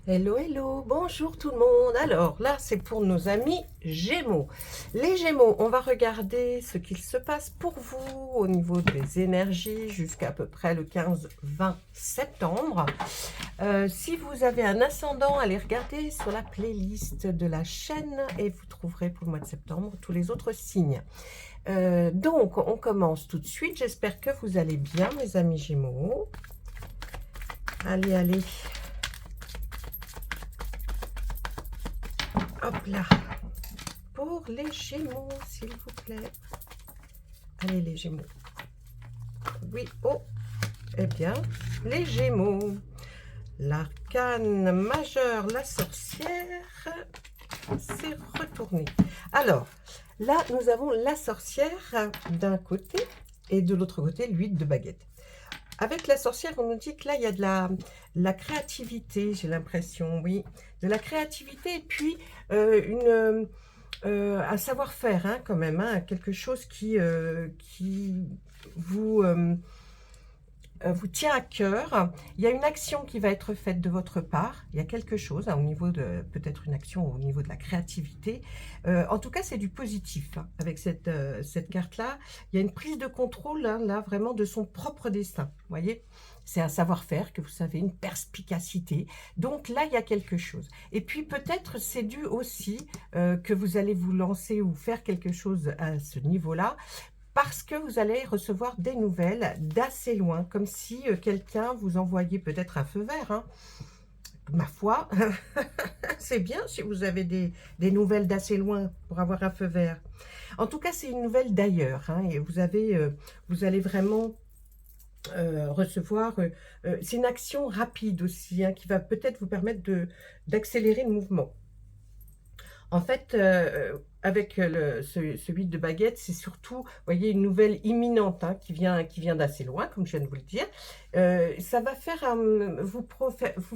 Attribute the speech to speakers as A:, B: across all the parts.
A: Hello, hello, bonjour tout le monde. Alors là, c'est pour nos amis Gémeaux. Les Gémeaux, on va regarder ce qu'il se passe pour vous au niveau des énergies jusqu'à peu près le 15-20 septembre. Si vous avez un ascendant, allez regarder sur la playlist de la chaîne et vous trouverez pour le mois de septembre tous les autres signes. Donc, on commence tout de suite. J'espère que vous allez bien, mes amis Gémeaux. Allez, allez. Hop là. Pour les Gémeaux, s'il vous plaît. Allez, les Gémeaux. Oui, oh. Eh bien, les Gémeaux. L'arcane majeur, la sorcière, s'est retournée. Alors, là, nous avons la sorcière d'un côté et de l'autre côté, l'huile de baguette. Avec la sorcière, on nous dit que là, il y a de la créativité, j'ai l'impression, oui. De la créativité et puis un savoir-faire, hein, quand même, hein, quelque chose qui vous tient à cœur. Il y a une action qui va être faite de votre part. Il y a quelque chose, hein, au niveau de, peut-être une action au niveau de la créativité. En tout cas, c'est du positif, hein, avec cette carte-là. Il y a une prise de contrôle, hein, là, vraiment de son propre destin. Vous voyez, c'est un savoir-faire que vous savez, une perspicacité. Donc là, il y a quelque chose. Et puis peut-être c'est dû aussi que vous allez vous lancer ou faire quelque chose à ce niveau-là, parce que vous allez recevoir des nouvelles d'assez loin, comme si quelqu'un vous envoyait peut-être un feu vert, hein. Ma foi, c'est bien si vous avez des nouvelles d'assez loin pour avoir un feu vert. En tout cas, c'est une nouvelle d'ailleurs, hein, et vous allez vraiment recevoir, c'est une action rapide aussi, hein, qui va peut-être vous permettre d'accélérer le mouvement. En fait, avec ce 8 de baguette, c'est surtout, vous voyez, une nouvelle imminente, hein, qui vient d'assez loin, comme je viens de vous le dire. Ça va faire vous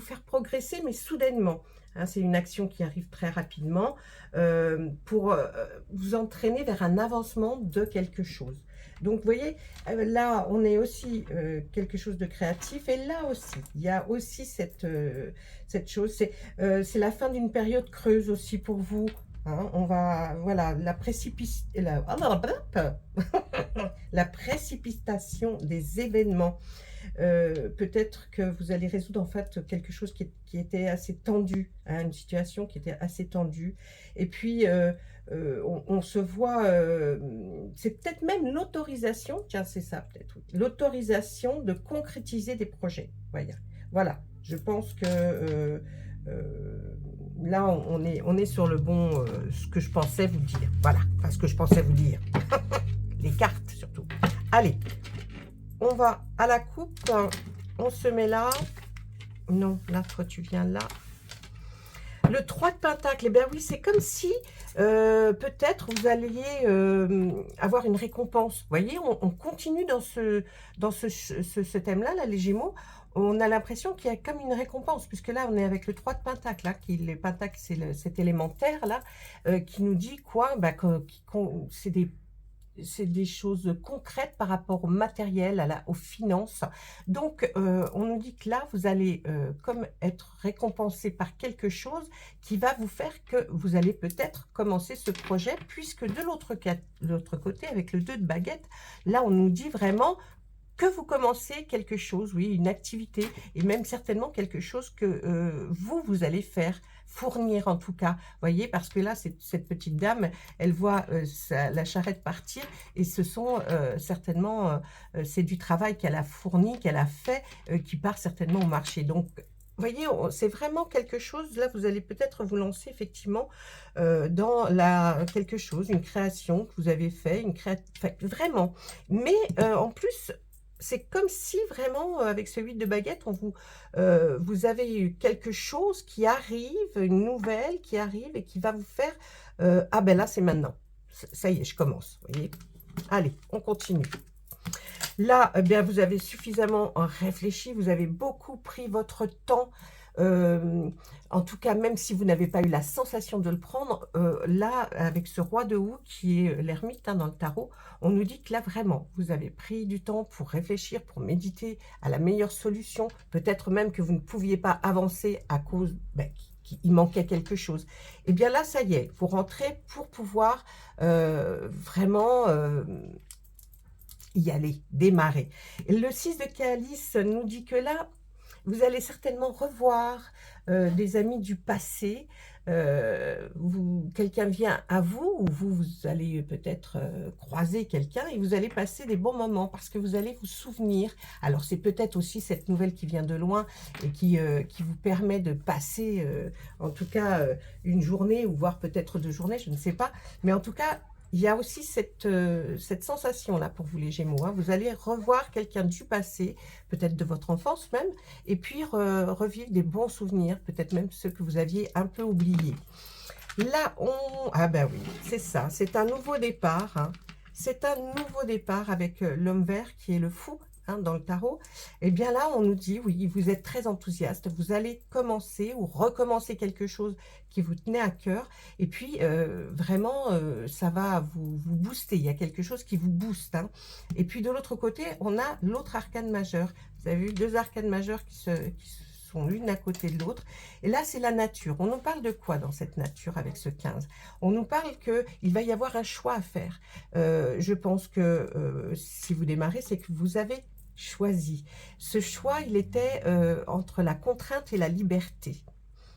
A: faire progresser, mais soudainement. Hein, c'est une action qui arrive très rapidement pour vous entraîner vers un avancement de quelque chose. Donc, vous voyez, là, on est aussi quelque chose de créatif. Et là aussi, il y a aussi cette chose. C'est la fin d'une période creuse aussi pour vous. Hein. Voilà, la précipitation des événements. Peut-être que vous allez résoudre en fait quelque chose qui était assez tendu, hein, une situation qui était assez tendue. Et puis, on se voit, c'est peut-être même l'autorisation, tiens, c'est ça peut-être, oui, l'autorisation de concrétiser des projets. Voyez. Voilà, je pense que là, on est sur le bon, ce que je pensais vous dire. Voilà, enfin, ce que je pensais vous dire. Les cartes surtout. Allez, on va à la coupe, on se met là. Non, là, toi, tu viens là. Le 3 de Pentacle, eh bien oui, c'est comme si peut-être vous alliez avoir une récompense. Vous voyez, on continue dans ce thème-là, là, les Gémeaux. On a l'impression qu'il y a comme une récompense, puisque là, on est avec le 3 de Pentacle, là, le Pentacle, c'est cet élémentaire, là, qui nous dit quoi, bah, c'est des choses concrètes par rapport au matériel, aux finances. Donc, on nous dit que là, vous allez comme être récompensé par quelque chose qui va vous faire que vous allez peut-être commencer ce projet, puisque de l'autre côté, avec le 2 de baguette, là, on nous dit vraiment que vous commencez quelque chose, oui, une activité, et même certainement quelque chose que vous allez faire, fournir en tout cas, voyez, parce que là, cette petite dame, elle voit la charrette partir, et ce sont certainement, c'est du travail qu'elle a fourni, qu'elle a fait, qui part certainement au marché. Donc, voyez, c'est vraiment quelque chose, là, vous allez peut-être vous lancer effectivement dans quelque chose, une création que vous avez fait, enfin, vraiment. Mais en plus, c'est comme si vraiment, avec ce 8 de baguette, vous avez eu quelque chose qui arrive, une nouvelle qui arrive et qui va vous faire ah ben là, c'est maintenant. Ça y est, je commence. Vous voyez. Allez, on continue. Là, eh bien, vous avez suffisamment réfléchi, vous avez beaucoup pris votre temps hem, en tout cas, même si vous n'avez pas eu la sensation de le prendre, là, avec ce roi de houx qui est l'ermite, hein, dans le tarot, on nous dit que là, vraiment, vous avez pris du temps pour réfléchir, pour méditer à la meilleure solution. Peut-être même que vous ne pouviez pas avancer à cause, qu'il manquait quelque chose. Et bien là, ça y est, vous rentrez pour pouvoir, vraiment, y aller, démarrer. Et le 6 de calice nous dit que là, vous allez certainement revoir, des amis du passé. Vous quelqu'un vient à vous ou vous allez peut-être, croiser quelqu'un et vous allez passer des bons moments parce que vous allez vous souvenir. Alors c'est peut-être aussi cette nouvelle qui vient de loin et qui vous permet de passer, en tout cas, une journée ou voire peut-être 2 journées, je ne sais pas. Mais en tout cas, il y a aussi cette sensation-là pour vous les Gémeaux, hein. Vous allez revoir quelqu'un du passé, peut-être de votre enfance même, et puis revivre des bons souvenirs, peut-être même ceux que vous aviez un peu oubliés. Là, ah ben oui, c'est ça, c'est un nouveau départ, hein. C'est un nouveau départ avec l'homme vert qui est le fou, hein, dans le tarot. Et bien là, on nous dit, oui, vous êtes très enthousiaste, vous allez commencer ou recommencer quelque chose qui vous tenait à cœur. Et puis, vraiment, ça va vous booster. Il y a quelque chose qui vous booste, hein. Et puis, de l'autre côté, on a l'autre arcane majeur. Vous avez vu deux arcanes majeures qui sont l'une à côté de l'autre. Et là, c'est la nature. On nous parle de quoi dans cette nature avec ce 15? On nous parle qu'il va y avoir un choix à faire. Je pense que si vous démarrez, c'est que vous avez choisi. Ce choix, il était entre la contrainte et la liberté.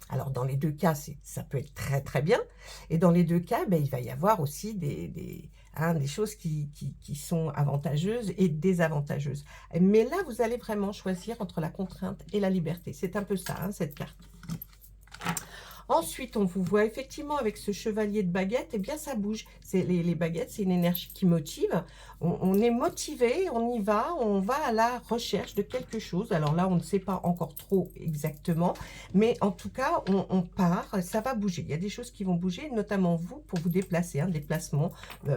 A: Alors, dans les deux cas, ça peut être très, très bien. Et dans les deux cas, il va y avoir aussi des choses qui sont avantageuses et désavantageuses. Mais là, vous allez vraiment choisir entre la contrainte et la liberté. C'est un peu ça, hein, cette carte. Ensuite, on vous voit effectivement avec ce chevalier de baguette, eh bien ça bouge. Les baguettes, c'est une énergie qui motive. On est motivé, on y va, on va à la recherche de quelque chose. Alors là, on ne sait pas encore trop exactement, mais en tout cas, on part, ça va bouger. Il y a des choses qui vont bouger, notamment vous, pour vous déplacer, un déplacement.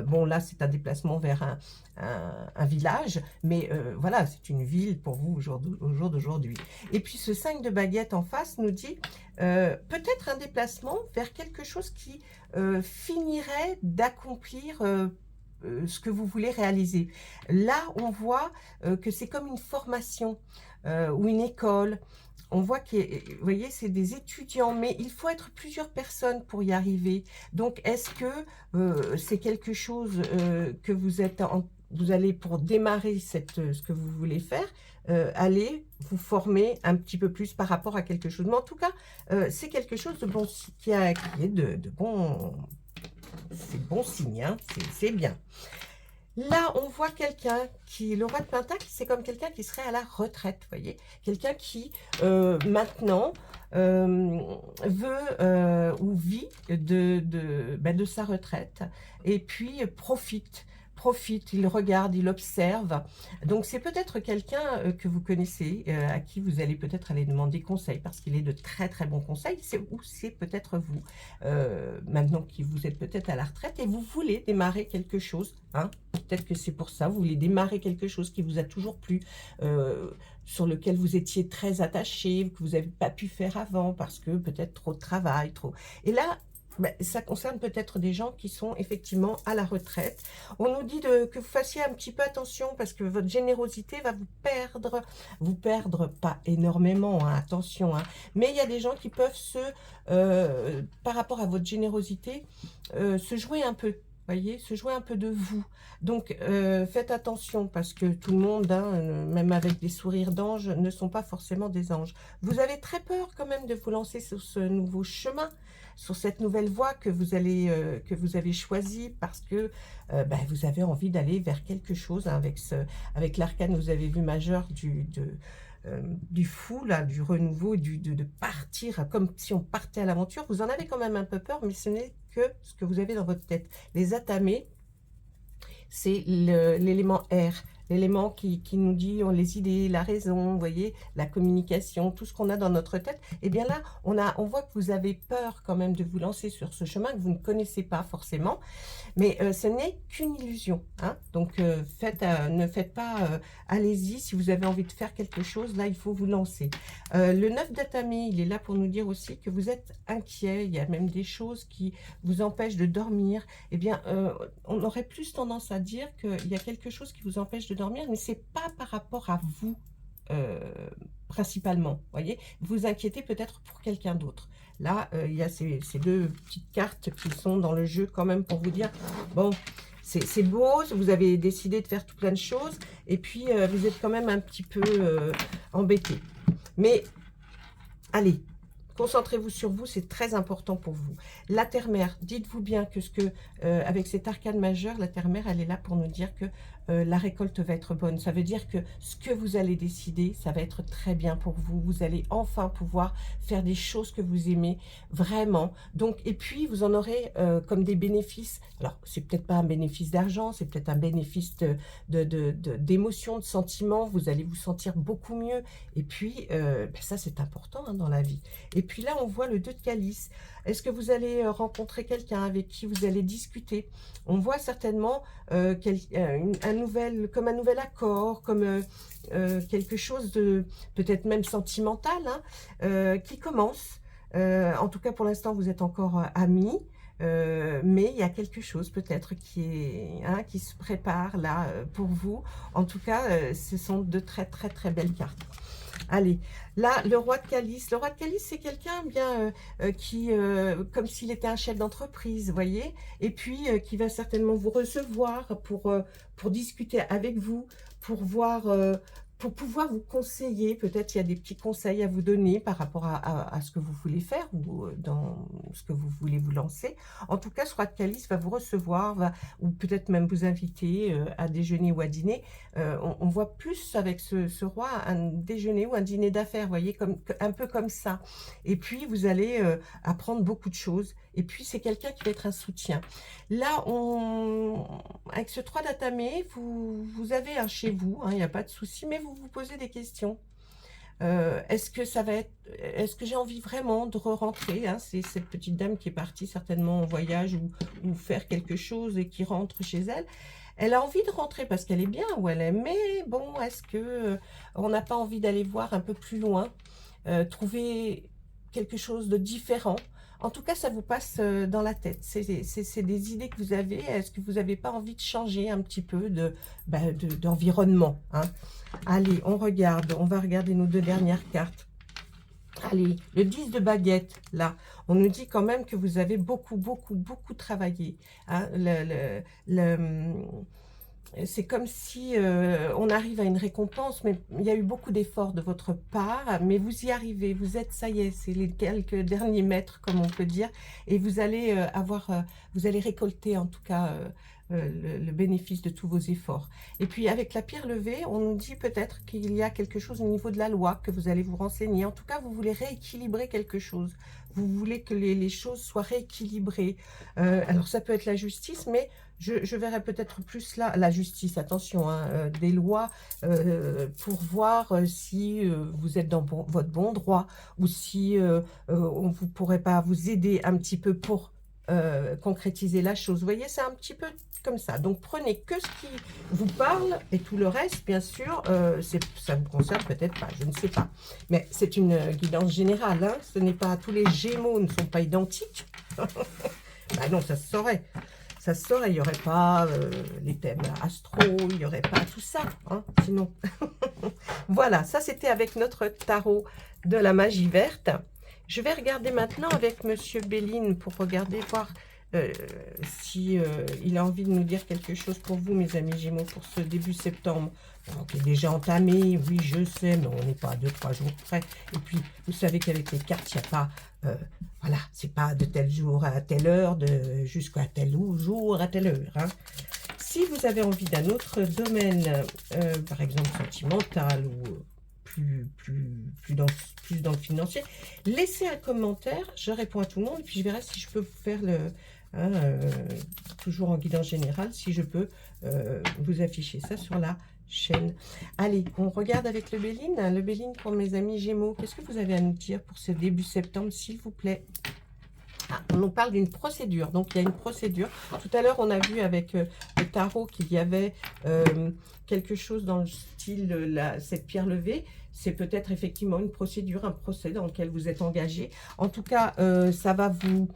A: Bon, là, c'est un déplacement vers un village, mais voilà, c'est une ville pour vous au jour d'aujourd'hui. Et puis ce 5 de baguette en face nous dit peut-être un déplacement vers quelque chose qui finirait d'accomplir ce que vous voulez réaliser. Là, on voit que c'est comme une formation ou une école. On voit que, vous voyez, c'est des étudiants, mais il faut être plusieurs personnes pour y arriver. Donc, est-ce que c'est quelque chose que vous allez pour démarrer ce que vous voulez faire, aller vous former un petit peu plus par rapport à quelque chose. Mais en tout cas, c'est quelque chose de bon, qui est de bon, c'est bon signe, hein, c'est bien. Là, on voit quelqu'un le roi de Pentacle, c'est comme quelqu'un qui serait à la retraite, vous voyez. Quelqu'un qui, maintenant, veut ou vit de sa retraite et puis profite, il regarde, il observe. Donc, c'est peut-être quelqu'un que vous connaissez, à qui vous allez peut-être aller demander conseil, parce qu'il est de très, très bons conseils, ou c'est peut-être vous, maintenant que vous êtes peut-être à la retraite, et vous voulez démarrer quelque chose, hein. Peut-être que c'est pour ça, vous voulez démarrer quelque chose qui vous a toujours plu, sur lequel vous étiez très attaché, que vous n'avez pas pu faire avant, parce que peut-être trop de travail, trop... Et là, ça concerne peut-être des gens qui sont effectivement à la retraite. On nous dit que vous fassiez un petit peu attention parce que votre générosité va vous perdre pas énormément, hein, attention, hein, mais il y a des gens qui peuvent par rapport à votre générosité, se jouer un peu. Voyez, se jouer un peu de vous. Donc, faites attention parce que tout le monde, hein, même avec des sourires d'anges, ne sont pas forcément des anges. Vous avez très peur quand même de vous lancer sur ce nouveau chemin, sur cette nouvelle voie que vous avez choisie parce que vous avez envie d'aller vers quelque chose, hein, avec l'arcane, vous avez vu majeur du fou, là, du renouveau, de partir comme si on partait à l'aventure. Vous en avez quand même un peu peur, mais ce n'est que ce que vous avez dans votre tête. Les atamés, c'est l'élément air, l'élément qui nous dit les idées, la raison, vous voyez, la communication, tout ce qu'on a dans notre tête. Et bien là, on voit que vous avez peur quand même de vous lancer sur ce chemin que vous ne connaissez pas forcément. Mais ce n'est qu'une illusion, hein. Donc ne faites pas, allez-y, si vous avez envie de faire quelque chose, là, il faut vous lancer. Le 9 d'Atami, il est là pour nous dire aussi que vous êtes inquiet, il y a même des choses qui vous empêchent de dormir. Eh bien, on aurait plus tendance à dire qu'il y a quelque chose qui vous empêche de dormir, mais ce n'est pas par rapport à vous, euh, principalement, voyez. Vous vous inquiétez peut-être pour quelqu'un d'autre. Là, il y a ces deux petites cartes qui sont dans le jeu quand même pour vous dire, bon, c'est beau, vous avez décidé de faire tout plein de choses, et puis vous êtes quand même un petit peu embêté. Mais, allez, concentrez-vous sur vous, c'est très important pour vous. La terre-mère, dites-vous bien que avec cet arcane majeur, la terre-mère, elle est là pour nous dire que la récolte va être bonne. Ça veut dire que ce que vous allez décider, ça va être très bien pour vous. Vous allez enfin pouvoir faire des choses que vous aimez vraiment. Donc, et puis, vous en aurez comme des bénéfices. Alors, c'est peut-être pas un bénéfice d'argent, c'est peut-être un bénéfice d'émotion, de sentiments. Vous allez vous sentir beaucoup mieux. Et puis, ben ça, c'est important hein, dans la vie. Et puis là, on voit le 2 de calice. Est-ce que vous allez rencontrer quelqu'un avec qui vous allez discuter? On voit certainement comme un nouvel accord, comme quelque chose de peut-être même sentimental hein, qui commence. En tout cas, pour l'instant, vous êtes encore amis. Mais il y a quelque chose peut-être qui se prépare là pour vous. En tout cas, ce sont de très très très belles cartes. Allez, là, le roi de calice. Le roi de calice, c'est quelqu'un bien qui, comme s'il était un chef d'entreprise, vous voyez, et puis qui va certainement vous recevoir pour discuter avec vous, pour voir, pour pouvoir vous conseiller. Peut-être il y a des petits conseils à vous donner par rapport à ce que vous voulez faire ou dans ce que vous voulez vous lancer. En tout cas, ce roi de calice va vous recevoir, ou peut-être même vous inviter à déjeuner ou à dîner. On voit plus avec ce roi un déjeuner ou un dîner d'affaires, vous voyez, un peu comme ça. Et puis, vous allez apprendre beaucoup de choses. Et puis, c'est quelqu'un qui va être un soutien. Là, avec ce 3 d'atamé, vous avez un chez vous, hein, il n'y a pas de souci, mais vous vous posez des questions. Est-ce que j'ai envie vraiment de re-rentrer hein, c'est cette petite dame qui est partie certainement en voyage ou faire quelque chose et qui rentre chez elle. Elle a envie de rentrer parce qu'elle est bien où elle est, mais bon, est-ce que on n'a pas envie d'aller voir un peu plus loin, trouver quelque chose de différent? En tout cas, ça vous passe dans la tête. C'est des idées que vous avez. Est-ce que vous n'avez pas envie de changer un petit peu d'environnement hein? Allez, on va regarder nos deux dernières cartes. Allez, le 10 de baguette, là, on nous dit quand même que vous avez beaucoup, beaucoup, beaucoup travaillé. Hein, c'est comme si on arrive à une récompense, mais il y a eu beaucoup d'efforts de votre part, mais vous y arrivez, vous êtes, ça y est, c'est les quelques derniers mètres, comme on peut dire, et vous allez vous allez récolter en tout cas le bénéfice de tous vos efforts. Et puis avec la pierre levée, on nous dit peut-être qu'il y a quelque chose au niveau de la loi, que vous allez vous renseigner. En tout cas, vous voulez rééquilibrer quelque chose. Vous voulez que les choses soient rééquilibrées. Alors ça peut être la justice, mais je verrais peut-être plus là, la justice, attention, hein, des lois pour voir si vous êtes dans votre bon droit ou si on ne pourrait pas vous aider un petit peu pour concrétiser la chose. Vous voyez, c'est un petit peu comme ça. Donc, prenez que ce qui vous parle et tout le reste, bien sûr, ça vous concerne peut-être pas, je ne sais pas. Mais c'est une guidance générale. Hein, ce n'est pas, tous les gémeaux ne sont pas identiques. Bah non, ça se saurait. Ça se saurait, il n'y aurait pas les thèmes astro, il n'y aurait pas tout ça, hein, sinon. Voilà, ça c'était avec notre tarot de la magie verte. Je vais regarder maintenant avec Monsieur Béline pour regarder, voir si il a envie de nous dire quelque chose pour vous, mes amis Gémeaux, pour ce début septembre. Donc, il est déjà entamé, oui, je sais, mais on n'est pas à 2-3 jours près. Et puis, vous savez qu'avec les cartes, il n'y a pas, voilà, c'est pas de tel jour à telle heure, jusqu'à tel jour à telle heure. Hein. Si vous avez envie d'un autre domaine, par exemple sentimental ou plus dans le financier, laissez un commentaire, je réponds à tout le monde, et puis je verrai si je peux vous faire toujours en guidance générale, si je peux vous afficher ça sur la Chêne. Allez, on regarde avec le Béline. Le Béline pour mes amis Gémeaux. Qu'est-ce que vous avez à nous dire pour ce début septembre, s'il vous plaît? Ah, on nous parle d'une procédure. Donc, il y a une procédure. Tout à l'heure, on a vu avec le tarot qu'il y avait quelque chose dans le style, cette pierre levée. C'est peut-être effectivement une procédure, un procès dans lequel vous êtes engagé. En tout cas, ça va vous...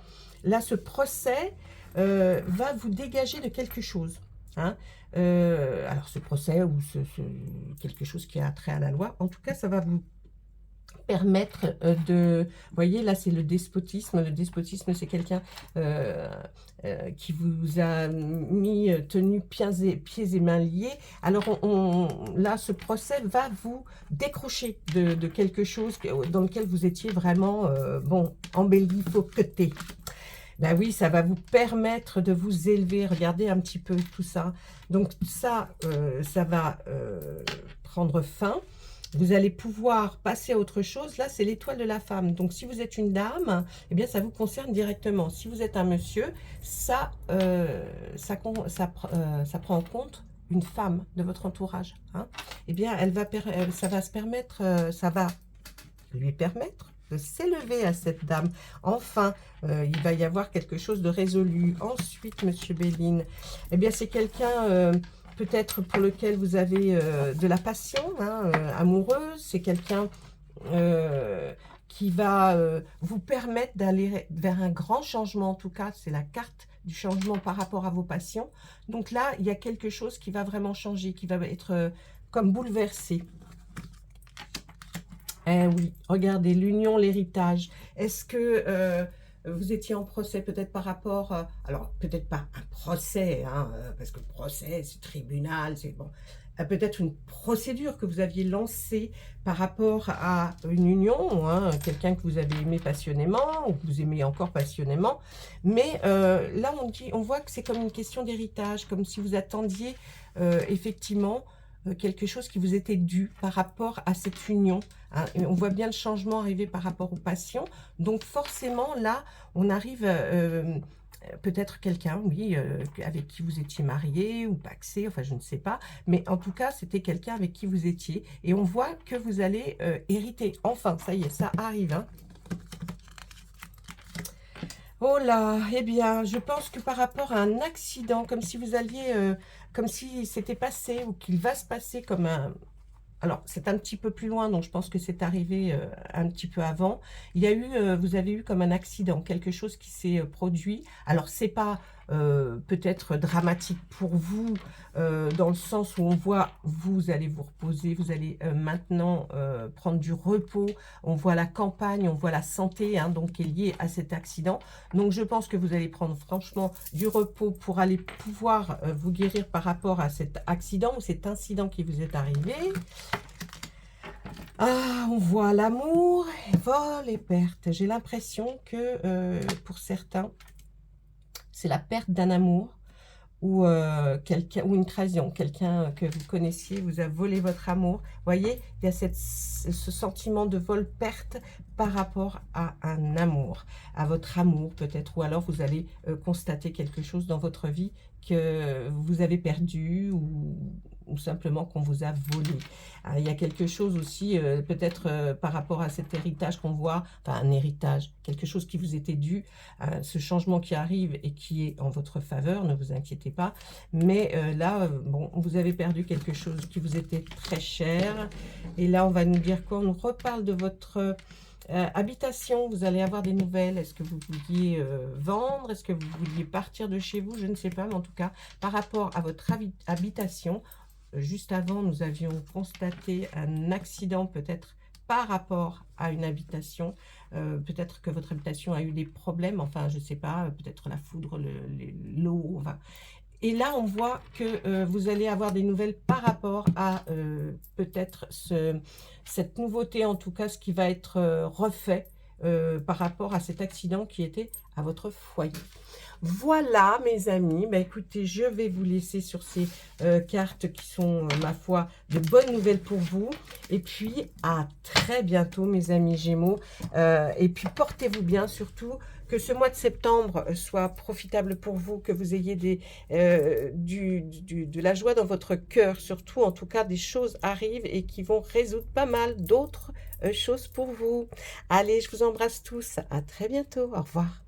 A: Là, ce procès va vous dégager de quelque chose. Hein. Alors, ce procès ou quelque chose qui a trait à la loi, en tout cas, ça va vous permettre de... Vous voyez, là, c'est le despotisme. Le despotisme, c'est quelqu'un qui vous a tenu pieds et mains liés. Alors, là, ce procès va vous décrocher de quelque chose dans lequel vous étiez vraiment, bon, embelli, coqueté. Ben oui, ça va vous permettre de vous élever. Regardez un petit peu tout ça. Donc ça, ça va prendre fin. Vous allez pouvoir passer à autre chose. Là, c'est l'étoile de la femme. Donc, si vous êtes une dame, eh bien, ça vous concerne directement. Si vous êtes un monsieur, ça prend en compte une femme de votre entourage. Hein. Eh bien, ça va se permettre, ça va lui permettre de s'élever à cette dame. Enfin, il va y avoir quelque chose de résolu. Ensuite, Monsieur Béline, eh bien, c'est quelqu'un peut-être pour lequel vous avez de la passion hein, amoureuse. C'est quelqu'un qui va vous permettre d'aller vers un grand changement. En tout cas, c'est la carte du changement par rapport à vos passions. Donc là, il y a quelque chose qui va vraiment changer, qui va être comme bouleversé. Eh oui, regardez, l'union, l'héritage. Est-ce que vous étiez en procès peut-être par rapport... alors, peut-être pas un procès, hein, parce que procès, c'est tribunal, c'est bon. Peut-être une procédure que vous aviez lancée par rapport à une union, hein, quelqu'un que vous avez aimé passionnément, ou que vous aimez encore passionnément. Mais là, on voit que c'est comme une question d'héritage, comme si vous attendiez effectivement... quelque chose qui vous était dû par rapport à cette union. Hein. On voit bien le changement arriver par rapport aux passions. Donc forcément, là, on arrive peut-être quelqu'un, oui, avec qui vous étiez marié ou paxé, enfin je ne sais pas. Mais en tout cas, c'était quelqu'un avec qui vous étiez. Et on voit que vous allez hériter. Enfin, ça y est, ça arrive. Hein. Oh là, eh bien, je pense que par rapport à un accident, comme si vous alliez, comme si c'était passé ou qu'il va se passer comme un... Alors, c'est un petit peu plus loin, donc je pense que c'est arrivé un petit peu avant. Il y a eu, vous avez eu comme un accident, quelque chose qui s'est produit. Alors, c'est pas peut-être dramatique pour vous, dans le sens où on voit, vous allez vous reposer, vous allez maintenant prendre du repos. On voit la campagne, on voit la santé, hein, donc qui est liée à cet accident. Donc, je pense que vous allez prendre franchement du repos pour aller pouvoir vous guérir par rapport à cet accident ou cet incident qui vous est arrivé. Ah, on voit l'amour, vol et perte. J'ai l'impression que pour certains, c'est la perte d'un amour ou, ou une trahison. Quelqu'un que vous connaissiez vous a volé votre amour. Vous voyez, il y a ce sentiment de vol-perte par rapport à un amour, à votre amour peut-être. Ou alors vous allez constater quelque chose dans votre vie que vous avez perdu ou simplement qu'on vous a volé. Il y a quelque chose aussi, peut-être par rapport à cet héritage qu'on voit, enfin un héritage, quelque chose qui vous était dû, ce changement qui arrive et qui est en votre faveur, ne vous inquiétez pas. Mais là, bon, vous avez perdu quelque chose qui vous était très cher. Et là, on va nous dire quoi? On nous reparle de votre... habitation, vous allez avoir des nouvelles. Est-ce que vous vouliez vendre? Est-ce que vous vouliez partir de chez vous? Je ne sais pas, mais en tout cas, par rapport à votre habitation, juste avant, nous avions constaté un accident peut-être par rapport à une habitation. Peut-être que votre habitation a eu des problèmes, enfin, je ne sais pas, peut-être la foudre, l'eau, enfin... Et là, on voit que vous allez avoir des nouvelles par rapport à peut-être cette nouveauté, en tout cas, ce qui va être refait par rapport à cet accident qui était à votre foyer. Voilà mes amis, bah, écoutez, je vais vous laisser sur ces cartes qui sont, ma foi, de bonnes nouvelles pour vous. Et puis, à très bientôt mes amis Gémeaux. Et puis, portez-vous bien, surtout que ce mois de septembre soit profitable pour vous, que vous ayez de la joie dans votre cœur, surtout, en tout cas, des choses arrivent et qui vont résoudre pas mal d'autres choses pour vous. Allez, je vous embrasse tous, à très bientôt, au revoir.